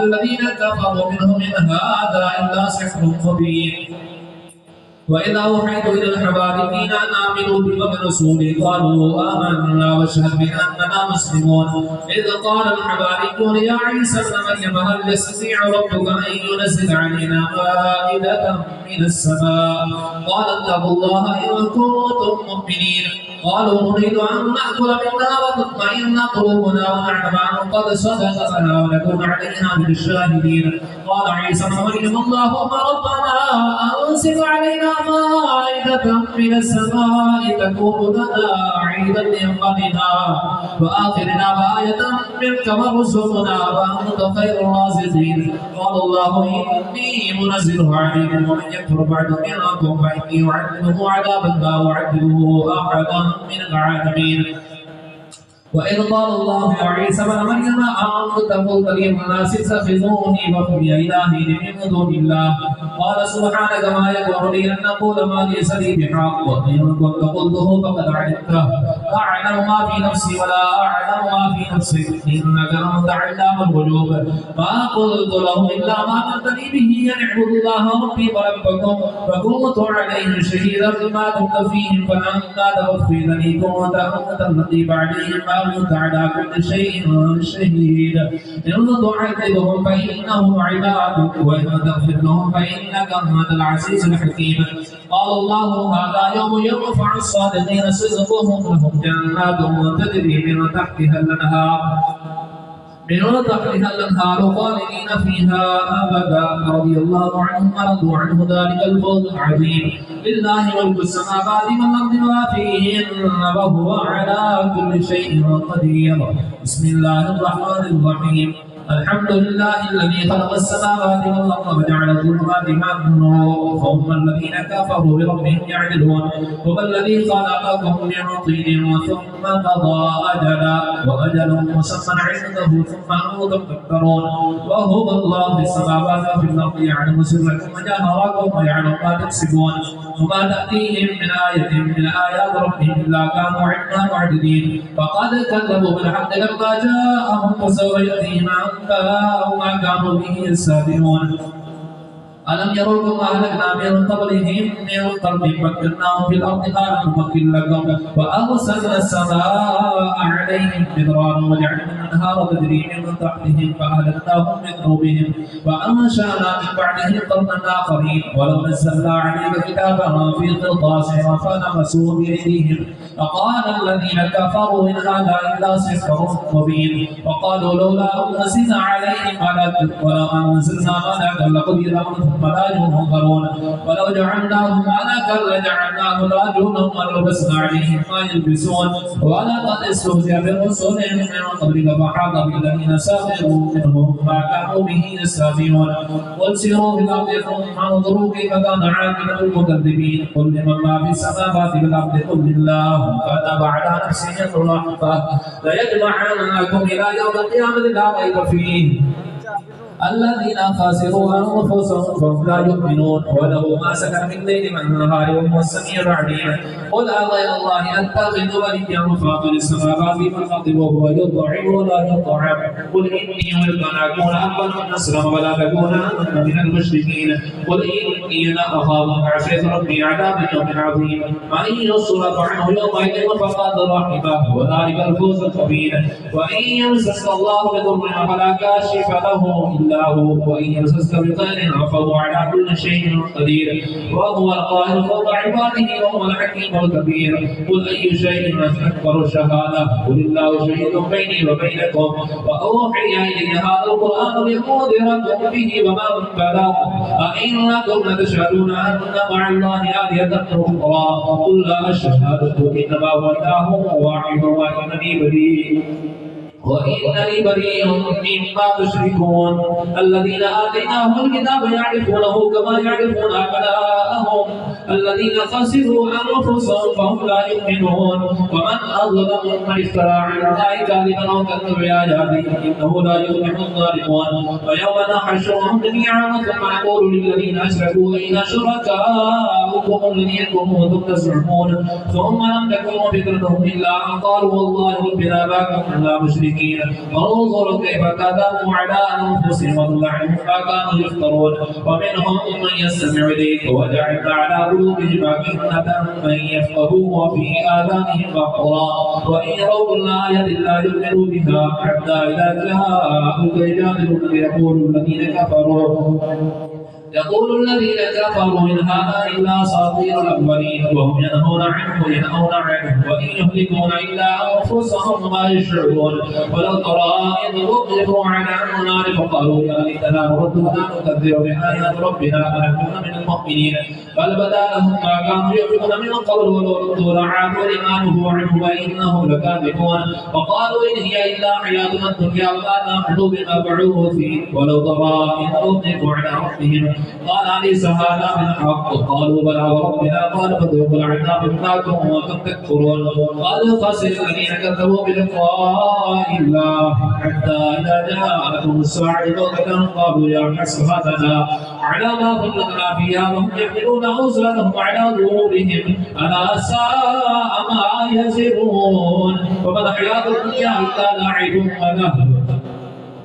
الذين كفروا منهم إن هذا إلا سحر مبين. وإذا أوحيت إلى الحواريين أن آمنوا بي وبرسولي قالوا آمنا واشهد بأننا مسلمون. إذ قال الحواريون يا عيسى ابن مريم هل يستطيع ربك أن ينزل علينا مائدة من السماء؟ قال اتقوا الله إن كنتم مؤمنين. قالوا نريد أن نأكل منها وتطمئن قلوبنا ونعلم أن قد صدقتنا ونكون عليها من الشاهدين. قال عيسى ابن مريم اللهم ربنا أنزل علينا مائدة من السماء تكون لنا عيدا لأولنا وآخرنا وآية منك وارزقنا وأنت خير الرازقين. قال الله إني منزله عليكم ومن يكفر بعد منكم فإني أعذبه عذابا لا أعذبه أحدا من العالمين. وإذ قال الله يا عيسى ابن مريم أأنت قلت للناس اتخذوني وأمي إلهين من دون الله؟ قال سبحانك ما يكون لي أن أقول ما ليس لي بحق وإن كنت قلته فقد علمته أعلم ما في نفسي ولا أعلم ما في نفسك إنك أنت علام الغيوب. ما قلت له إلا ما أمرتني به أن اعبدوا الله ربي وربكم وكنت عليهم شهيدا بما كنت فيهم فلما توفيتني كنت أنت الذي بعدهم كنت على كل شيء شهيد. إن تعذبهم فإنهم عبادك وإن تغفر لهم فإنك أنت العزيز الحكيم. قال الله هذا يوم يرفع الصادقين صدقهم لهم جنات تجري من تحتها الأنهار خالدين فيها أبدا رضي الله عنهم ورضوا عنه ذلك الفوز العظيم. لله ملك السماوات والأرض وما فيهن وهو على كل شيء قدير. بسم الله الرحمن الرحيم. الحمد لله الذي خلق السماوات والأرض وجعل الظلمات مع النور ثم الذين كفروا بربهم يعدلون. هو الذي خلقكم من طين ثم قضى أجلا وأجل مسمى عنده ثم أنتم تكفرون. وهو الله في السماوات وفي الأرض يعلم سركم وجهركم ويعلم ما تكسبون. وما تأتيهم من آية من آيات ربهم إلا كانوا عنها معرضين. فقد كذبوا بالحق لما جاءهم فسوف يأتيهم أنباء ما كانوا به يستهزئون. ألم يروا كما أهلكنا من قبلهم من قرن مكناهم في الأرض قال نمكن لكم وأرسلنا السماء عليهم مدرارا وجعلنا الأنهار تجري من تحتهم فأهلكناهم بذنوبهم وأنشأنا من بعدهم قرنا آخرين. ولو نزلنا عليك كتابا في قرطاس فلمسوه بأيديهم فقال الذين كفروا إن هذا إلا سحر مبين. وقالوا لولا أنزل عليه ملك ولو أنزلنا ملكا لقضي الأمر فلا ينظرون. ولو جعلناه ملكا لجعلناه رجلا ولبسنا عليهم ما يلبسون. ولقد استهزئ برسل من قبلك فحاق بالذين سخروا منهم ما كانوا به يستهزئون. قل سيروا في الأرض ثم انظروا كيف كان عاقبة المكذبين. قل لمن ما في السماوات والأرض قل لله كتب على نفسه الرحمة ليجمعنكم إلى يوم القيامة لا ريب فيه. الذين خسروا أنفسهم فهم لا يؤمنون. وله ما سكن من الليل والنهار وهو السميع العليم. قل أغير الله أتخذ وليا فاطر السماوات والأرض وهو يطعم ولا يطعم. قل إني أمرت أن أكون أول من أسلم ولا تكونن من المشركين. قل إني لا أخاف إن عصيت ربي عذاب يوم عظيم. من يصرف عنه يومئذ فقد رحمه وذلك الفوز الكبير. وإن يمسسك الله بضر فلا كاشف له إلا هو وإن يمسسك بخير فهو على كل شيء قدير. وهو القاهر فوق عباده وهو الحكيم الكبير. قل أي شيء أكبر شهادة قل الله شهيد بيني وبينكم وأوحي إلي هذا القرآن لأنذركم به ومن بلغ أئنكم لتشهدون أن مع الله آلهة أخرى قل لا أشهد إنما هو إله واحد وإنني بريء مما تشركون. الذين آتيناهم الكتاب يعرفونه كما يعرفون أبناءهم الذين خسروا أنفسهم فهم لا يؤمنون. ومن أظلم ممن افترى على الله كاذبا أو كذب بآياته إنه لا يفلح الظالمون. ويوم نحشرهم جميعا ثم نقول للذين أشركوا أين شركاؤكم الذين كنتم تزعمون ثم لم تكن فتنتهم إلا أن قالوا والله ربنا ما كنا مشركين المشركين انظر كيف كذبوا على أنفسهم وضل عنهم ما كانوا يفترون ومنهم من يستمع إليك وجعلنا على قلوبهم أكنة من يفقهوا وفي آذانهم وقرا وإن يروا كل آية لا يؤمنوا بها حتى إذا جاءوك يجادلونك يقول الذين كفروا إن هذا إلا أساطير الأولين وهم ينهون عنه وإن يهلكون إلا أنفسهم وما يشعرون ولو ترى إذ وقفوا على النار فقالوا يا ليتنا نرد ولا نكذب بآيات ربنا ونكون من المؤمنين بل بدا لهم ما كانوا يكفرون من قبل ولو ردوا لعادوا لما نهوا عنه وإنهم لكاذبون وقالوا إن هي إلا حياتنا الدنيا وما نحن بمبعوثين ولو ترى إذ وقفوا على ربهم قال أليس هذا بالحق قالوا بلى وربنا قال فذوقوا العذاب بما كنتم تكفرون قال خسر الذين كذبوا بلقاء الله حتى إذا جاءتهم الساعة بغتة قالوا يا حسرتنا على ما فرطنا فيها وهم يحملون أوزارهم على ظهورهم ألا ساء ما يزرون وما الحياة الدنيا إلا لعب ولهو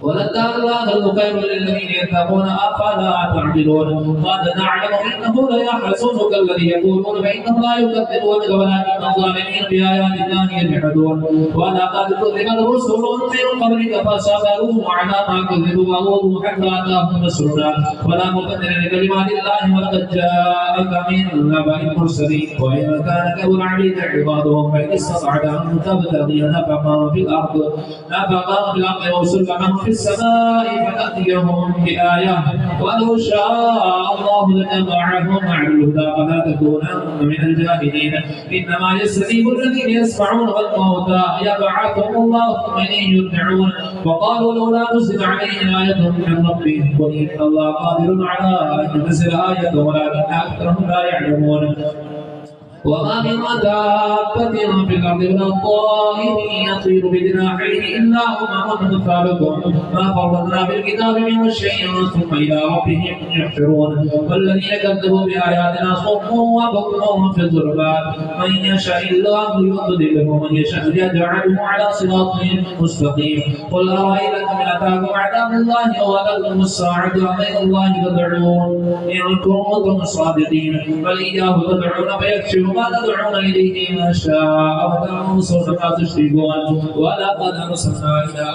وللدار الآخرة خير للذين يتقون أفلا تعقلون قد نعلم إنه ليحزنك الذي يقولون فإنهم لا يكذبونك ولكن الظالمين بآيات الله يجحدون ولقد كذبت رسل من قبلك فصبروا على ما كذبوا وأوذوا حتى أتاهم نصرنا ولا مبدل لكلمات الله ولقد جاءك من نبأ المرسلين وإن كان كبر عليك عبادهم فإن استطعت أن تبتغي نفقا في الأرض وسلما في السماء فتأتيهم بآية ولو شاء الله لجمعهم على الهدى فلا تكونن من الجاهلين إنما يستجيب الذين يسمعون والموتى يبعثهم الله ثم إليه يرجعون وقالوا لولا نزل عليه آية من ربه قل إن الله قادر على أن ينزل آية ولكن أكثرهم لا يعلمون وما من دابة في الأرض ولا طائر يطير بجناحيه إلا أمم أمثالكم ما فرطنا في الكتاب من شيء ثم إلى ربهم يحشرون والذين كذبوا بآياتنا صم وبكم في الظلمات من يشاء الله يضلله ومن يشاء يجعله على صراط مستقيم قل أرأيتكم إن أتاكم عذاب الله وأتتكم الساعة أغير الله تدعون إن كنتم صادقين بل إياه تدعون فيكشف ما تدعون إليه ما شاء وتنصرون ما تشركون ولقد أرسلنا إلى